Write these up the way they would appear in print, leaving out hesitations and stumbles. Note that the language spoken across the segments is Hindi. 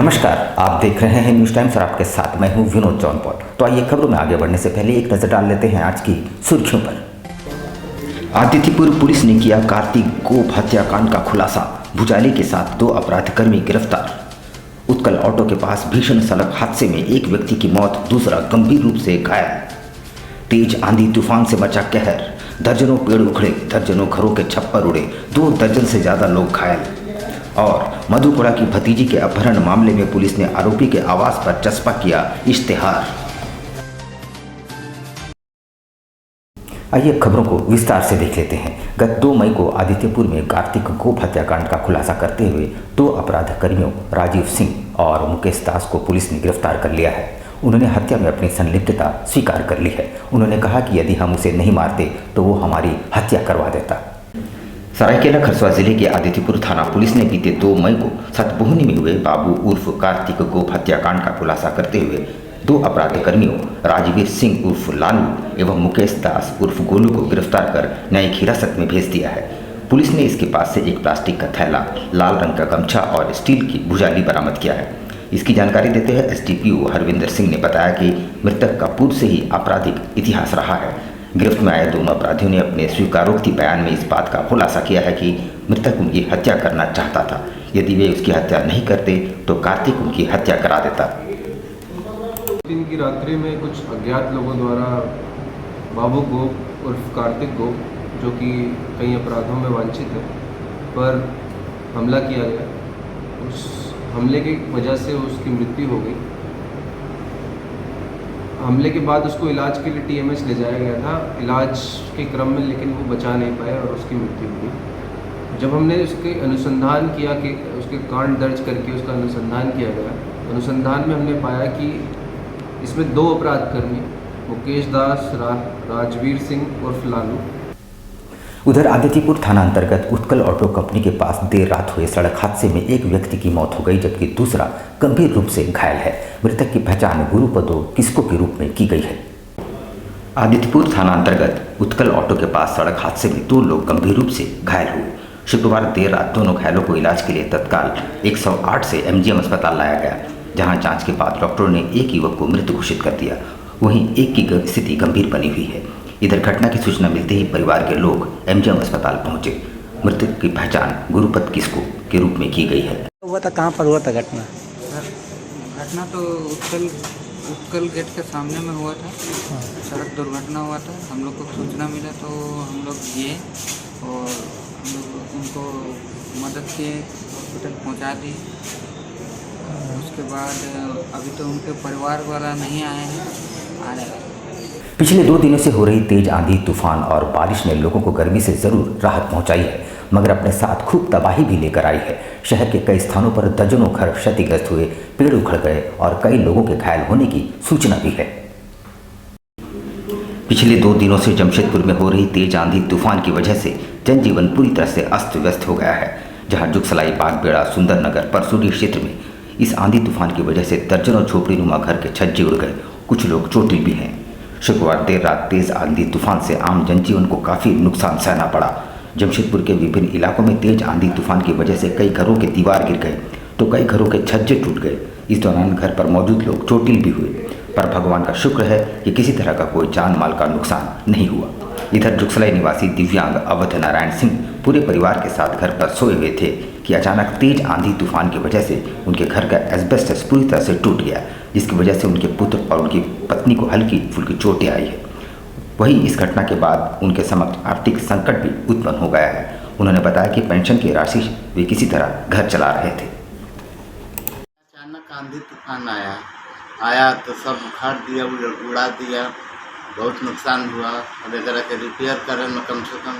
नमस्कार, आप देख रहे हैं न्यूज़ टाइम्स और आपके साथ मैं हूं विनोद जौनपॉट। तो आइए खबरों में आगे बढ़ने से पहले एक नजर डाल लेते हैं आज की सुर्खियों पर। आदित्यपुर पुलिस ने किया कार्तिक गोप हत्याकांड का खुलासा, भुजाली के साथ 2 अपराधकर्मी गिरफ्तार। उत्कल ऑटो के पास भीषण सड़क हादसे में एक व्यक्ति की मौत, दूसरा गंभीर रूप से घायल। तेज आंधी तूफान से मचा कहर, दर्जनों पेड़ उखड़े, दर्जनों घरों के छप्पर उड़े, 2 दर्जन से ज्यादा लोग घायल। और मधुपुरा की भतीजी के अपहरण मामले में पुलिस ने आरोपी के आवास पर चस्पा किया इश्तेहार। आइए खबरों को विस्तार से देख लेते हैं। गत 2 मई को आदित्यपुर में कार्तिक गोप हत्याकांड का खुलासा करते हुए 2 अपराधकर्मियों राजीव सिंह और मुकेश दास को पुलिस ने गिरफ्तार कर लिया है। उन्होंने हत्या में अपनी संलिप्तता स्वीकार कर ली है। उन्होंने कहा कि यदि हम उसे नहीं मारते तो वो हमारी हत्या करवा देता। सरायकेला खरसावां जिले के आदित्यपुर थाना पुलिस ने बीते 2 मई को सतबोहनी में हुए बाबू उर्फ कार्तिक गोप हत्याकांड का खुलासा करते हुए 2 अपराधकर्मियों राजवीर सिंह उर्फ लालू एवं मुकेश दास उर्फ गोलू को गिरफ्तार कर न्यायिक हिरासत में भेज दिया है। पुलिस ने इसके पास से एक प्लास्टिक का थैला, लाल रंग का गमछा और स्टील की भुजाली बरामद किया है। इसकी जानकारी देते हुए एसडीपीओ हरविंदर सिंह ने बताया कि मृतक का पूर्व से ही आपराधिक इतिहास रहा है। गिरफ्त में आए दोनों अपराधियों ने अपने स्वीकारोक्ति बयान में इस बात का खुलासा किया है कि मृतक उनकी हत्या करना चाहता था। यदि वे उसकी हत्या नहीं करते तो कार्तिक उनकी हत्या करा देता। दिन की रात्रि में कुछ अज्ञात लोगों द्वारा बाबू गोप उर्फ कार्तिक गोप, जो कि कई अपराधों में वांछित है, पर हमला किया गया। उस हमले की वजह से उसकी मृत्यु हो गई। हमले के बाद उसको इलाज के लिए टीएमएच ले जाया गया था। इलाज के क्रम में लेकिन वो बचा नहीं पाया और उसकी मृत्यु हो गई। जब हमने उसके अनुसंधान किया कि उसके कांड दर्ज करके उसका अनुसंधान किया गया, अनुसंधान में हमने पाया कि इसमें 2 अपराधकर्मी मुकेश दास, राजवीर सिंह उर्फ लालू। उधर आदित्यपुर थाना अंतर्गत उत्कल ऑटो कंपनी के पास देर रात हुए सड़क हादसे में एक व्यक्ति की मौत हो गई, जबकि दूसरा गंभीर रूप से घायल है। मृतक की पहचान गुरुपदो किस्को के रूप में की गई है। आदित्यपुर थाना अंतर्गत उत्कल ऑटो के पास सड़क हादसे में 2 लोग गंभीर रूप से घायल हुए। शुक्रवार देर रात दोनों घायलों को इलाज के लिए तत्काल 108 से एमजीएम अस्पताल लाया गया, जहां जांच के बाद डॉक्टरों ने एक युवक को मृत घोषित कर दिया, वहीं एक की स्थिति गंभीर बनी हुई है। इधर घटना की सूचना मिलते ही परिवार के लोग एमजीएम अस्पताल पहुंचे। मृतक की पहचान गुरुपद किस्को के रूप में की गई है। हुआ था, कहाँ पर हुआ था घटना? घटना तो उत्कल गेट के सामने में हुआ था। सड़क दुर्घटना हुआ था। हम लोग को सूचना मिला तो हम लोग गए और हम लोग उनको मदद किए, हॉस्पिटल पहुंचा दी। उसके बाद अभी तो उनके परिवार वाला नहीं आए हैं, आ रहे हैं। पिछले 2 दिनों से हो रही तेज आंधी तूफान और बारिश ने लोगों को गर्मी से जरूर राहत पहुंचाई है, मगर अपने साथ खूब तबाही भी लेकर आई है। शहर के कई स्थानों पर दर्जनों घर क्षतिग्रस्त हुए, पेड़ उखड़ गए और कई लोगों के घायल होने की सूचना भी है। पिछले 2 दिनों से जमशेदपुर में हो रही तेज आंधी तूफान की वजह से जनजीवन पूरी तरह से अस्त व्यस्त हो गया है। जहां जुगसलाई, बागबेड़ा, सुंदरनगर, परसूडी क्षेत्र में इस आंधी तूफान की वजह से दर्जनों झोपड़ीनुमा घर के छज्जे उड़ गए, कुछ लोग चोटिल भी हैं। शुक्रवार देर रात तेज आंधी तूफान से आम जनजीवन को काफ़ी नुकसान सहना पड़ा। जमशेदपुर के विभिन्न इलाकों में तेज आंधी तूफान की वजह से कई घरों के दीवार गिर गए तो कई घरों के छज्जे टूट गए। इस दौरान घर पर मौजूद लोग चोटिल भी हुए, पर भगवान का शुक्र है कि किसी तरह का कोई जान माल का नुकसान नहीं हुआ। इधर जुगसलाई निवासी दिव्यांग अवध नारायण सिंह पूरे परिवार के साथ घर पर सोए हुए थे कि अचानक तेज आंधी तूफान की वजह से उनके घर का एस्बेस्टस पूरी तरह से टूट गया, जिसकी वजह से उनके पुत्र और उनकी पत्नी को हल्की फुल्की चोटें आई है। वहीं इस घटना के बाद उनके समक्ष आर्थिक संकट भी उत्पन्न हो गया है। उन्होंने बताया कि पेंशन की राशि वे किसी तरह घर चला रहे थे। अचानक आंधी तूफान आया तो सब उखाड़ दिया, उड़ा दिया, बहुत नुकसान हुआ। अब एकरा के रिपेयर करे में कम से कम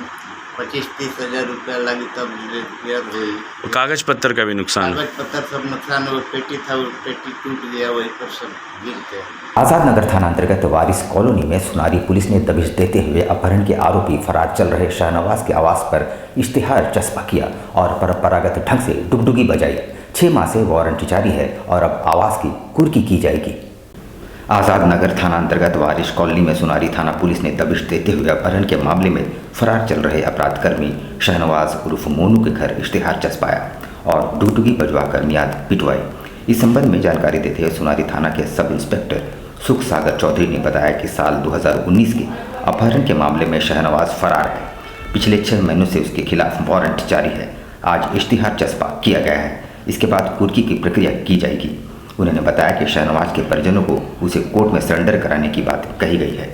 25-30 हज़ार रुपया लगी, तब रिपेयर हुई। कागज पत्तर का भी नुकसान? कागज पत्तर सब नुकसान हुआ। पेटी था, वो पेटी टूट गया, वहीं पर सब गिर गए। आजाद नगर थाना अंतर्गत वारिस कॉलोनी में सुनारी पुलिस ने दबिश देते हुए अपहरण के आरोपी फरार चल रहे शाहनवाज के आवास पर इश्तेहार चस्पा किया और परंपरागत ढंग से डुगडुगी बजाई। 6 माह से वारंट जारी है और अब आवास की कुर्की की जाएगी। आजाद नगर थाना अंतर्गत वारिस कॉलोनी में सुनारी थाना पुलिस ने दबिश देते हुए अपहरण के मामले में फरार चल रहे अपराधकर्मी शाहनवाज उर्फ मोनू के घर इश्तेहार चस्पाया और डुगडुगी बजवाकर मियाद पिटवाई। इस संबंध में जानकारी देते हुए सोनारी थाना के सब इंस्पेक्टर सुख सागर चौधरी ने बताया कि साल 2019 के अपहरण के मामले में शहनवाज फरार है। पिछले 6 महीनों से उसके खिलाफ वारंट जारी है। आज इश्तिहार चस्पा किया गया है। इसके बाद कुर्की की प्रक्रिया की जाएगी। उन्होंने बताया कि शहनवाज के परिजनों को उसे कोर्ट में सरेंडर कराने की बात कही गई है।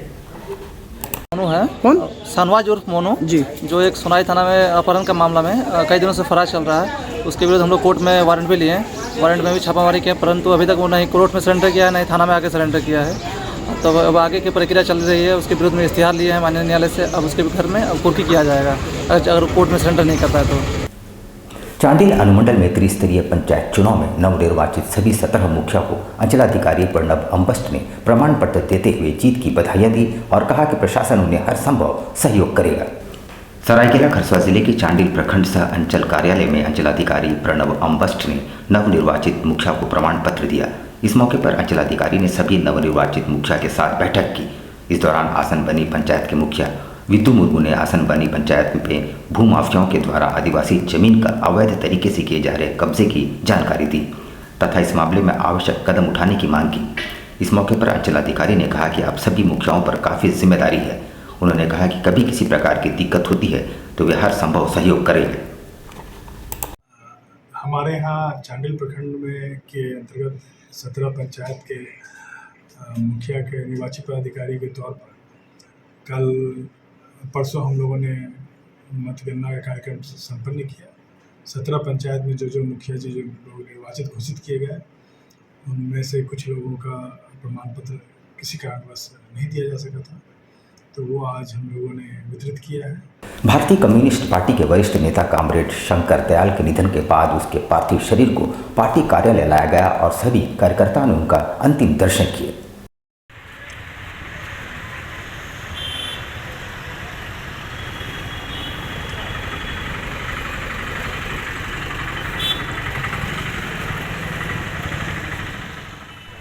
मोनू है कौन? शहनवाज उर्फ मोनू जी। जो एक सोनारी थाना में अपहरण का मामला में कई दिनों से फरार चल रहा है। उसके विरुद्ध हम लोग कोर्ट में वारंट भी लिए हैं। वारंट में भी छापामारी किया, परंतु अभी तक वो नहीं कोर्ट में सरेंडर किया है, नहीं थाना में आके सरेंडर किया है। तो अब आगे की प्रक्रिया चल रही है। उसके विरुद्ध में इश्तिहार लिए हैं माननीय न्यायालय से। अब उसके घर में अब कुर्की किया जाएगा अगर कोर्ट में सरेंडर नहीं करता है तो। चांडिल अनुमंडल में त्रिस्तरीय पंचायत चुनाव में नवनिर्वाचित सभी 17 मुखिया को अंचलाधिकारी प्रणब अम्बस्ट ने प्रमाण पत्र देते हुए जीत की बधाइयां दी और कहा कि प्रशासन उन्हें हर संभव सहयोग करेगा। सरायकेला खरसावां जिले के चांडिल प्रखंड सह अंचल कार्यालय में अंचलाधिकारी प्रणब अम्बस्ट ने नवनिर्वाचित मुखिया को प्रमाण पत्र दिया। इस मौके पर अंचलाधिकारी ने सभी नवनिर्वाचित मुखिया के साथ बैठक की। इस दौरान आसन बनी पंचायत के मुखिया विद्यु मुर्मू ने आसन बनी पंचायत में भूमाफियाओं के द्वारा आदिवासी जमीन का अवैध तरीके से किए जा रहे कब्जे की जानकारी दी तथा इस मामले में आवश्यक कदम उठाने की मांग की। इस मौके पर अंचलाधिकारी ने कहा कि अब सभी मुखियाओं पर काफ़ी जिम्मेदारी है। उन्होंने कहा कि कभी किसी प्रकार की दिक्कत होती है तो वे हर संभव सहयोग करेंगे। हमारे यहाँ चांडिल प्रखंड में के अंतर्गत 17 पंचायत के मुखिया के निर्वाचित पदाधिकारी के तौर पर कल परसों हम लोगों ने मतगणना का कार्यक्रम संपन्न किया। 17 पंचायत में जो मुखिया जी जो लोग निर्वाचित घोषित किए गए उनमें से कुछ लोगों का प्रमाण पत्र किसी कारणवश नहीं दिया जा सका था, तो वो आज हम लोगों ने वितरित किया है। भारतीय कम्युनिस्ट पार्टी के वरिष्ठ नेता कामरेड शंकर दयाल के निधन के बाद उसके पार्थिव शरीर को पार्टी कार्यालय लाया गया और सभी कार्यकर्ताओं ने उनका अंतिम दर्शन किए।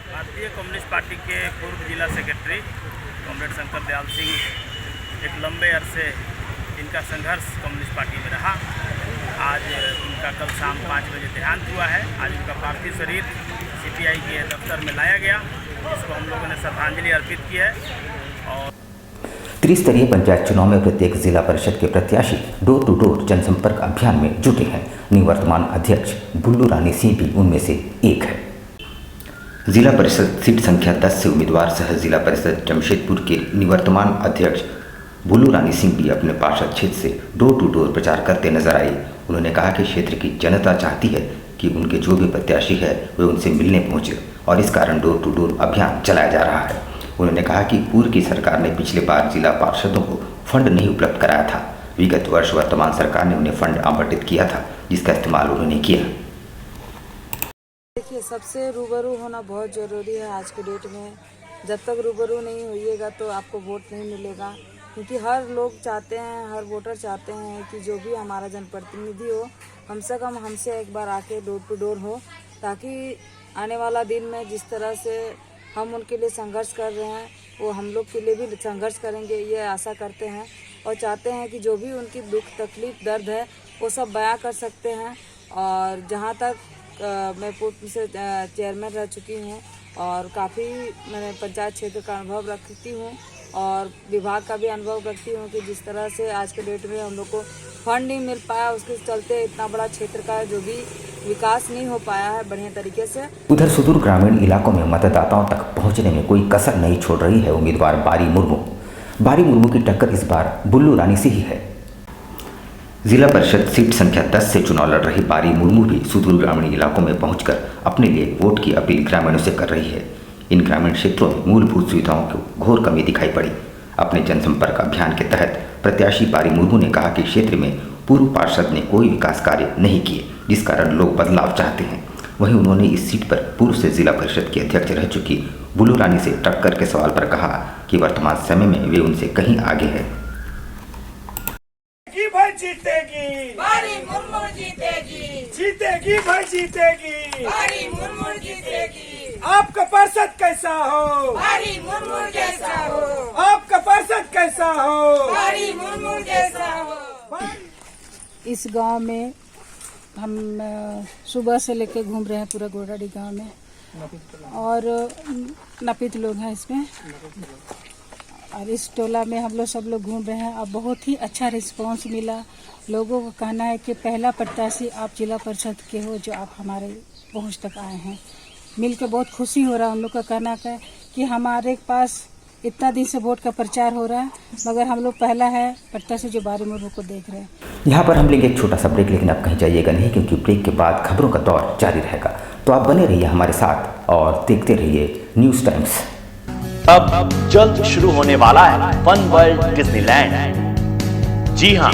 भारतीय कम्युनिस्ट पार्टी के पूर्व जिला सेक्रेटरी कॉमरेड शंकर दयाल सिंह एक लंबे अरसे इनका संघर्ष कम्युनिस्ट पार्टी में रहा। आज उनका कल शाम 5 बजे देहांत हुआ है। आज उनका पार्थिव शरीर सीपीआई के दफ्तर में लाया गया, जिसको हम लोगों ने श्रद्धांजलि अर्पित की है। और त्रिस्तरीय पंचायत चुनाव में प्रत्येक जिला परिषद के प्रत्याशी डोर टू डोर जनसंपर्क अभियान में जुटे हैं। निवर्तमान अध्यक्ष बुल्लू रानी सिंह भी उनमें से एक है। जिला परिषद सीट संख्या 10 से उम्मीदवार सह जिला परिषद जमशेदपुर के निवर्तमान अध्यक्ष बुल्लू रानी सिंह भी अपने पार्षद क्षेत्र से डोर टू डोर प्रचार करते नजर आई। उन्होंने कहा कि क्षेत्र की जनता चाहती है कि उनके जो भी प्रत्याशी है वे उनसे मिलने पहुंचे और इस कारण डोर टू डोर अभियान चलाया जा रहा है। उन्होंने कहा कि पूर्व की सरकार ने पिछले बार जिला पार्षदों को फंड नहीं उपलब्ध कराया था। विगत वर्ष वर्तमान सरकार ने उन्हें फंड आवंटित किया था, जिसका इस्तेमाल उन्होंने किया। देखिए, सबसे रूबरू होना बहुत ज़रूरी है आज के डेट में। जब तक रूबरू नहीं होइएगा तो आपको वोट नहीं मिलेगा, क्योंकि हर लोग चाहते हैं, हर वोटर चाहते हैं कि जो भी हमारा जनप्रतिनिधि हो कम से कम हमसे एक बार आके डोर टू डोर हो, ताकि आने वाला दिन में जिस तरह से हम उनके लिए संघर्ष कर रहे हैं वो हम लोग के लिए भी संघर्ष करेंगे, ये आशा करते हैं और चाहते हैं कि जो भी उनकी दुख तकलीफ दर्द है वो सब बयां कर सकते हैं। और जहाँ तक मैं पूर्व से चेयरमैन रह चुकी हूँ और काफ़ी मैंने पंचायत क्षेत्र का अनुभव रखती हूँ और विभाग का भी अनुभव रखती हूँ कि जिस तरह से आज के डेट में हम लोग को फंड नहीं मिल पाया, उसके चलते इतना बड़ा क्षेत्र का जो भी विकास नहीं हो पाया है बढ़िया तरीके से। उधर सुदूर ग्रामीण इलाकों में मतदाताओं तक पहुंचने में कोई कसर नहीं छोड़ रही है उम्मीदवार बारी मुर्मू। बारी मुर्मू की टक्कर इस बार बुल्लू रानी से ही है। जिला परिषद सीट संख्या 10 से चुनाव लड़ रही बारी मुर्मू भी सुदूर ग्रामीण इलाकों में पहुंचकर अपने लिए वोट की अपील ग्रामीणों से कर रही है। इन ग्रामीण क्षेत्रों में मूलभूत सुविधाओं की घोर कमी दिखाई पड़ी। अपने जनसंपर्क अभियान के तहत प्रत्याशी बारी मुर्मू ने कहा कि क्षेत्र में पूर्व पार्षद ने कोई विकास कार्य नहीं किए, जिस कारण लोग बदलाव चाहते हैं। वहीं उन्होंने इस सीट पर पूर्व से जिला परिषद की अध्यक्ष रह चुकी बुल्लू रानी से टक्कर के सवाल पर कहा कि वर्तमान समय में वे उनसे कहीं आगे है। जीतेगी बारी मुर्मू जीतेगी, जीतेगी भाई जीतेगी बारी मुर्मू जीतेगी। आपका पार्षद कैसा हो बारी मुर्मू जैसा हो, आपका पार्षद कैसा हो बारी मुर्मू जैसा हो। इस गांव में हम सुबह से लेके घूम रहे हैं पूरा गोडाडी गांव में और नापित लोग हैं इसमें और इस टोला में हम लोग सब लोग घूम रहे हैं। अब बहुत ही अच्छा रिस्पांस मिला। लोगों का कहना है कि पहला प्रत्याशी आप जिला परिषद के हो जो आप हमारे पहुंच तक आए हैं। मिलकर बहुत खुशी हो रहा है। हम लोग का कहना है कि हमारे पास इतना दिन से वोट का प्रचार हो रहा है मगर हम लोग पहला है प्रत्याशी जो बारी मुर्मू को देख रहे हैं। यहाँ पर हम लेंगे एक छोटा सा ब्रेक, लेकिन आप कहीं जाइएगा नहीं क्योंकि ब्रेक के बाद खबरों का दौर जारी रहेगा। तो आप बने रहिए हमारे साथ और देखते रहिए न्यूज़ टाइम्स। अब जल्द शुरू होने वाला है फन वर्ल्ड डिज्नीलैंड। जी हाँ,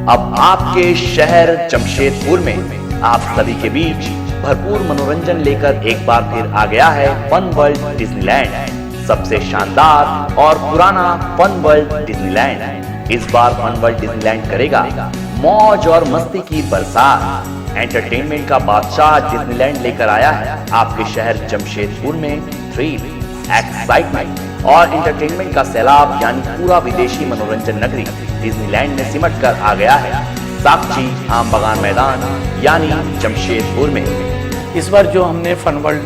अब आपके शहर जमशेदपुर में आप सभी के बीच भरपूर मनोरंजन लेकर एक बार फिर आ गया है फन वर्ल्ड डिज्नीलैंड। सबसे शानदार और पुराना फन वर्ल्ड डिज्नीलैंड इस बार फन वर्ल्ड डिज्नीलैंड करेगा मौज और मस्ती की बरसात। एंटरटेनमेंट का बादशाह डिज्नीलैंड लेकर आया है आपके शहर जमशेदपुर में थ्रिल, एक्साइटमेंट और एंटरटेनमेंट का सैलाब, यानी पूरा विदेशी मनोरंजन नगरी डिज्नीलैंड में सिमट कर आ गया है साक्षी आम बगान मैदान यानी जमशेदपुर में। इस बार जो हमने फन वर्ल्ड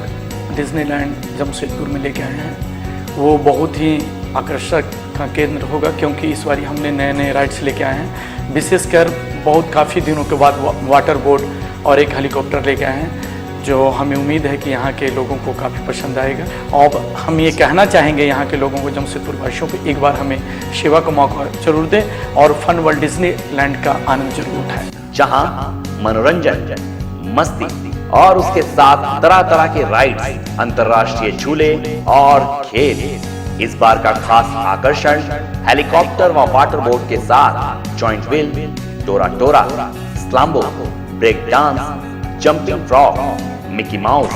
डिज्नीलैंड जमशेदपुर में लेके आए हैं वो बहुत ही आकर्षक का केंद्र होगा क्योंकि इस बार हमने नए नए राइड्स लेके आए हैं। विशेषकर बहुत काफ़ी दिनों के बाद वाटर बोट और एक हेलीकॉप्टर लेके आए हैं जो हमें उम्मीद है कि यहाँ के लोगों को काफ़ी पसंद आएगा। और हम ये कहना चाहेंगे यहाँ के लोगों को, जमशेदपुर वासियों को, एक बार हमें सेवा का मौका जरूर दें और फन वर्ल्ड डिज्नीलैंड का आनंद जरूर उठाएं, जहाँ मनोरंजन, मस्ती और उसके साथ तरह तरह के राइड्स, अंतर्राष्ट्रीय झूले और खेल। इस बार का खास आकर्षण हेलीकॉप्टर व वाटर बोट के साथ जॉइंट व्हील, टोरा टोरा, स्लाम्बो, break dance, jumping frog, Mickey Mouse,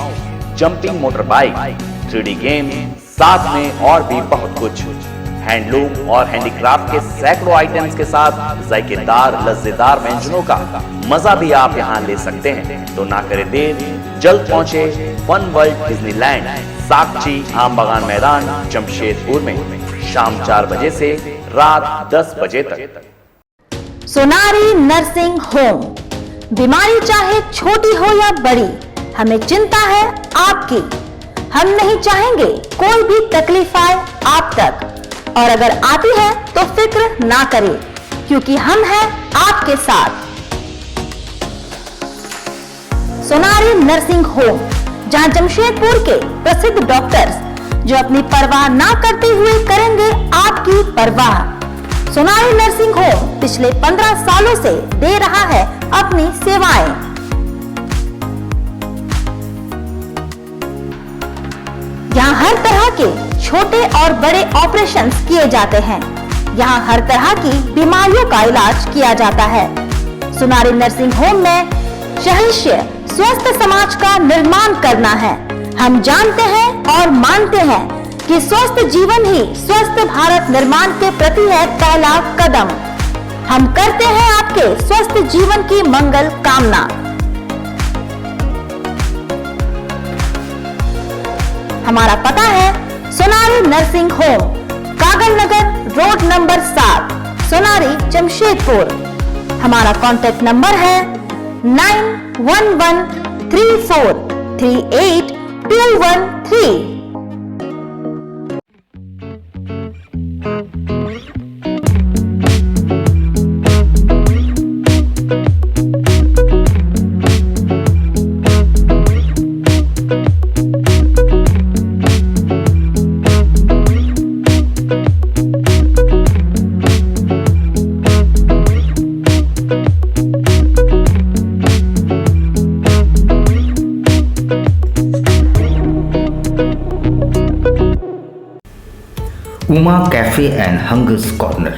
jumping motor bike, 3D game, साथ में और भी बहुत कुछ। हैंडलूम और हैंडीक्राफ्ट के सैकड़ों आइटम्स के साथ जायकेदार लज्जेदार व्यंजनों का मजा भी आप यहाँ ले सकते हैं। तो ना करें देर, जल्द पहुंचे फन वर्ल्ड डिज्नीलैंड, साक्षी आम बगान मैदान जमशेदपुर में शाम 4 बजे से रात 10 बजे तक। सोनारी नर्सिंग होम, बीमारी चाहे छोटी हो या बड़ी, हमें चिंता है आपकी। हम नहीं चाहेंगे कोई भी तकलीफ आए आप तक, और अगर आती है तो फिक्र ना करें क्योंकि हम हैं आपके साथ। सोनारी नर्सिंग होम, जहां जमशेदपुर के प्रसिद्ध डॉक्टर्स जो अपनी परवाह ना करते हुए करेंगे आपकी परवाह। सोनारी नर्सिंग होम पिछले 15 सालों से दे रहा है अपनी सेवाएं। यहाँ हर तरह के छोटे और बड़े ऑपरेशंस किए जाते हैं। यहाँ हर तरह की बीमारियों का इलाज किया जाता है। सोनारी नर्सिंग होम में शहंशाह स्वस्थ समाज का निर्माण करना है। हम जानते हैं और मानते हैं कि स्वस्थ जीवन ही स्वस्थ भारत निर्माण के प्रति है पहला कदम। हम करते हैं आपके स्वस्थ जीवन की मंगल कामना। हमारा पता है सोनारी नर्सिंग होम, कागल नगर रोड नंबर 7, सोनारी जमशेदपुर। हमारा कॉन्टैक्ट नंबर है 91143438 Uma Cafe and Hungers Corner.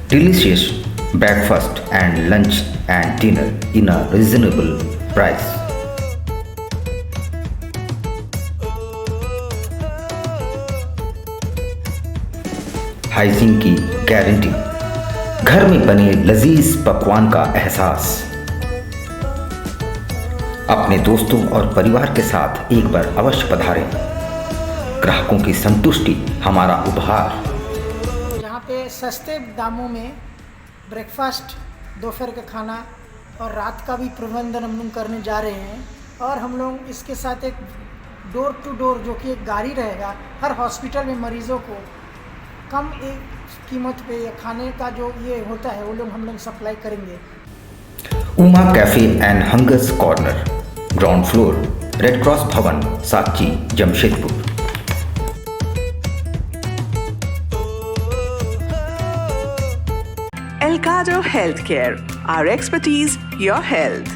Delicious breakfast and lunch and dinner in a reasonable price. Hygiene की गारंटी, घर में बने लजीज पकवान का एहसास। अपने दोस्तों और परिवार के साथ एक बार अवश्य पधारें। ग्राहकों की संतुष्टि हमारा उपहार। यहाँ पे सस्ते दामों में ब्रेकफास्ट, दोपहर का खाना और रात का भी प्रबंधन हम लोग करने जा रहे हैं। और हम लोग इसके साथ एक डोर टू डोर जो कि एक गाड़ी रहेगा, हर हॉस्पिटल में मरीज़ों को कम एक कीमत पे या खाने का जो ये होता है वो लोग हम लोग सप्लाई करेंगे। Uma cafe and hungers corner, ground floor, red cross भवन, साची, Jamshedpur. Elcado Healthcare, our expertise, your health.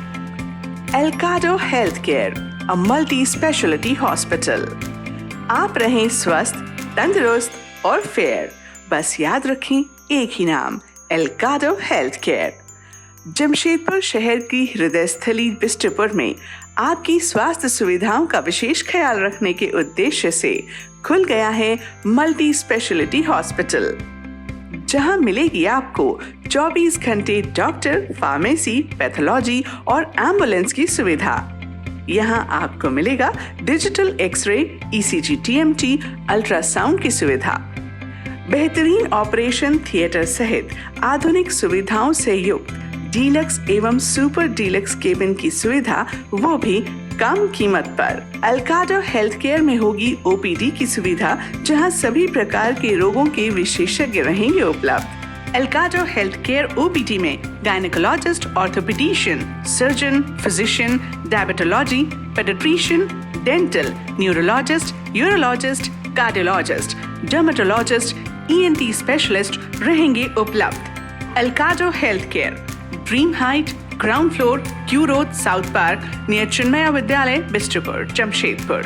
Elcado Healthcare, a multi-specialty hospital. आप रहें स्वस्थ, तंदुरुस्त और फेयर, बस याद रखें एक ही नाम, Elcado Healthcare। जमशेदपुर शहर की हृदय स्थली बिष्टुपुर में आपकी स्वास्थ्य सुविधाओं का विशेष ख्याल रखने के उद्देश्य से खुल गया है मल्टी स्पेशलिटी हॉस्पिटल, जहां मिलेगी आपको 24 घंटे डॉक्टर, फार्मेसी, पैथोलॉजी और एम्बुलेंस की सुविधा। यहां आपको मिलेगा digital X-ray, ECG, TMT, ultrasound की सुविधा, बेहतरीन ऑपरेशन थिएटर सहित आधुनिक सुविधाओं से युक्त डीलक्स एवं सुपर डीलक्स केबिन की सुविधा, वो भी कम कीमत पर। एल्काडो हेल्थ केयर में होगी OPD की सुविधा, जहां सभी प्रकार के रोगों के विशेषज्ञ रहेंगे उपलब्ध। एल्काडो हेल्थ केयर OPD में gynaecologist, orthopaedician, surgeon, physician, diabetology, paediatrician, dental, neurologist, urologist, cardiologist, dermatologist, ENT specialist रहेंगे उपलब्ध। एल्काडो health care, dream height, ground floor, Q road, South Park, near Chinmaya Vidyalaya, Bistupur, Jamshedpur.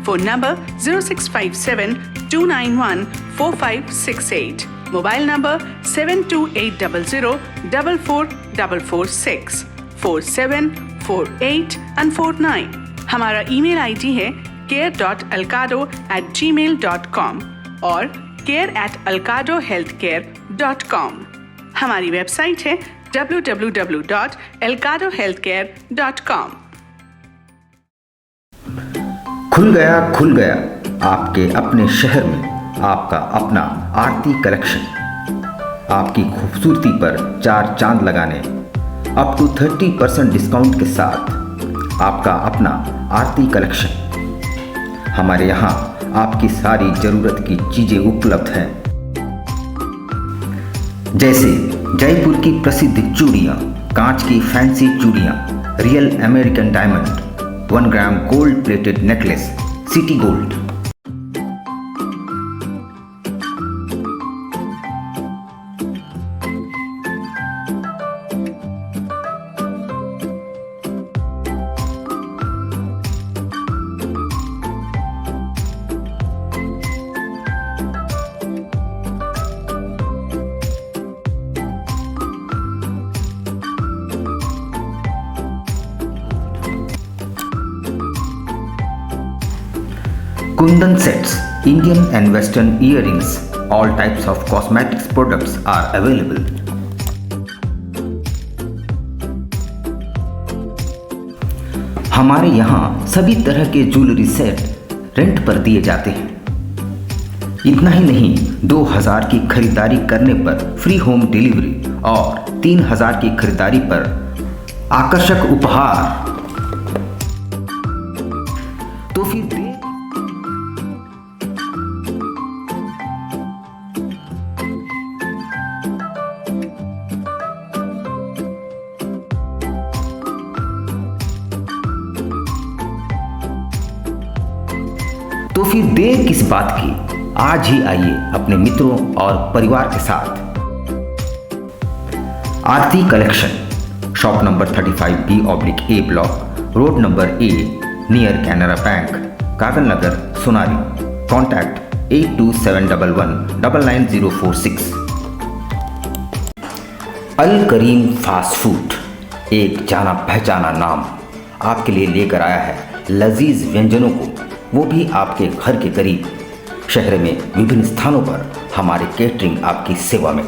Phone number 0657 291 4568, mobile number 7280 44446 4748 and 49। हमारा ईमेल ID है care.elcado@gmail.com और care@elcadohealthcare.com। हमारी वेबसाइट है www.elcadohealthcare.com। खुल गया आपके अपने शहर में आपका अपना आरती कलेक्शन। आपकी खूबसूरती पर 4 चांद लगाने अप टू 30% डिस्काउंट के साथ आपका अपना आरती कलेक्शन। हमारे यहाँ आपकी सारी ज़रूरत की चीज़ें उपलब्ध हैं, जैसे जयपुर की प्रसिद्ध चूड़ियाँ, कांच की फैंसी चूड़ियाँ, real American diamond, 1 gram gold plated necklace, city gold. Kundan sets, Indian and Western earrings, all types of cosmetics products are available. हमारे यहाँ सभी तरह के ज्वेलरी सेट रेंट पर दिए जाते हैं। इतना ही नहीं, 2000 की खरीदारी करने पर फ्री होम डिलीवरी और 3000 की खरीदारी पर आकर्षक उपहार। तो फिर देर किस बात की, आज ही आइए अपने मित्रों और परिवार के साथ। Aarti collection, shop number 35B/A block, road number A, near Canara bank, Kagal Nagar, Sonari. Contact 8271119046। Al Karim fast food, एक जाना पहचाना नाम, आपके लिए लेकर आया है लजीज व्यंजनों को, वो भी आपके घर के करीब। शहर में विभिन्न स्थानों पर हमारे केटरिंग आपकी सेवा में।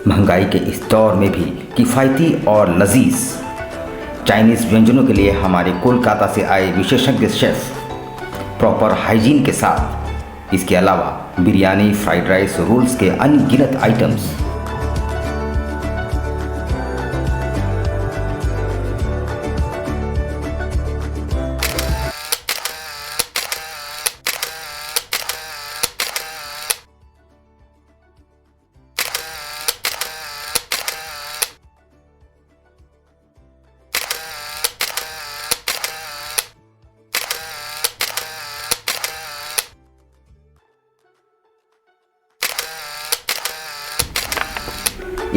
महंगाई के इस दौर में भी किफ़ायती और लजीज चाइनीज़ व्यंजनों के लिए हमारे कोलकाता से आए विशेषज्ञ शेफ प्रॉपर हाइजीन के साथ, इसके अलावा बिरयानी, फ्राइड राइस, रोल्स के अनगिनत आइटम्स।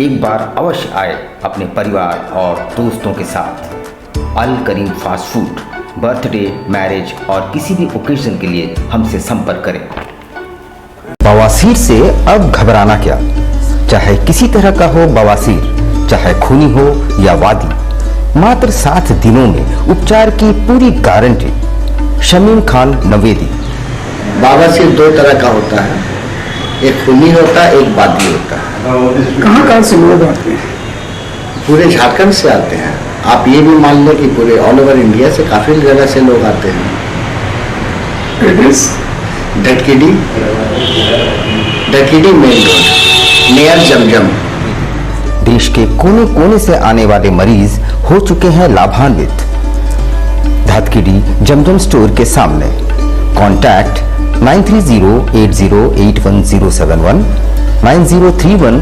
एक बार अवश्य आए अपने परिवार और दोस्तों के साथ। अल Karim fast food, birthday, marriage और किसी भी ओकेजन के लिए हमसे संपर्क करें। बवासीर से अब घबराना क्या, चाहे किसी तरह का हो बवासीर, चाहे खूनी हो या वादी, मात्र 7 दिनों में उपचार की पूरी गारंटी। शमीम खान नवेदी। बवासीर 2 तरह का होता है, एक खूनी होता है, एक वादी होता है। कहाँ से लोग आते हैं? पूरे झारखंड से आते हैं। आप ये भी मान लें कि पूरे ऑल ओवर इंडिया से काफ़ी जगह से लोग आते हैं। ढटकीडी मेन रोड नियर जमजम। देश के कोने कोने से आने वाले मरीज हो चुके हैं लाभान्वित। धतकीडी जमजम स्टोर के सामने। कॉन्टैक्ट 9308081071 9031।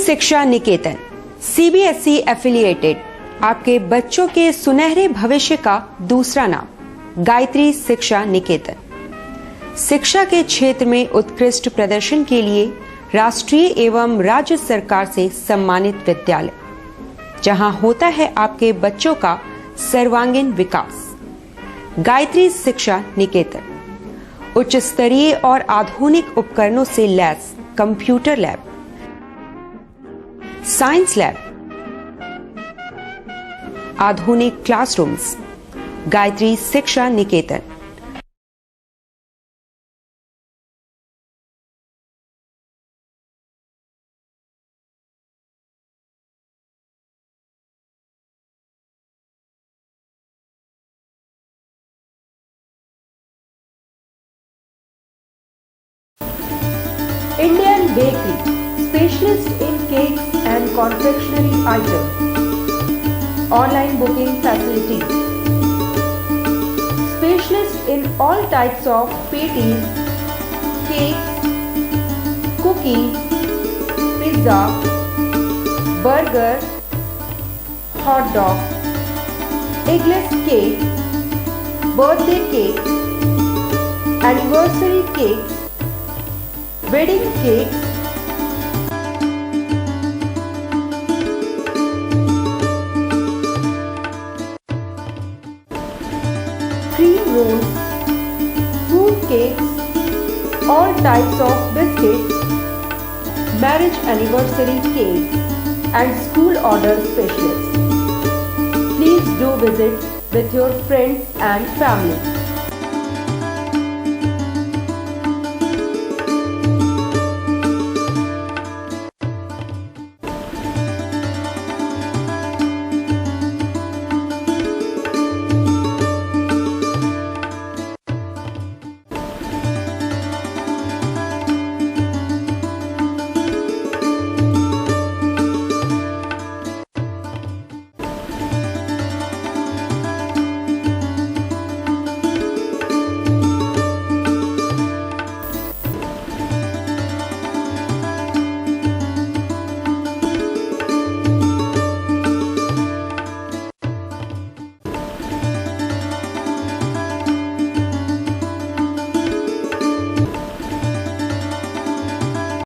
शिक्षा निकेतन सीबीएसई एफिलिएटेड आपके बच्चों के सुनहरे भविष्य का दूसरा नाम गायत्री शिक्षा निकेतन। शिक्षा के क्षेत्र में उत्कृष्ट प्रदर्शन के लिए राष्ट्रीय एवं राज्य सरकार से सम्मानित विद्यालय, जहां होता है आपके बच्चों का सर्वांगीण विकास। गायत्री शिक्षा निकेतन उच्च स्तरीय और आधुनिक उपकरणों से lace computer lab, science lab, आधुनिक क्लासरूम्स। गायत्री शिक्षा निकेतन। Indian Bakery, specialist in cakes and confectionery items. Online booking facilities. Specialist in all types of patties, cakes, cookies, pizza, burger, hot dog, eggless cake, birthday cake, anniversary cakes, wedding cakes, cream rolls, fruit cakes, all types of biscuits, marriage anniversary cakes, and school order specialists. Please do visit with your friends and family.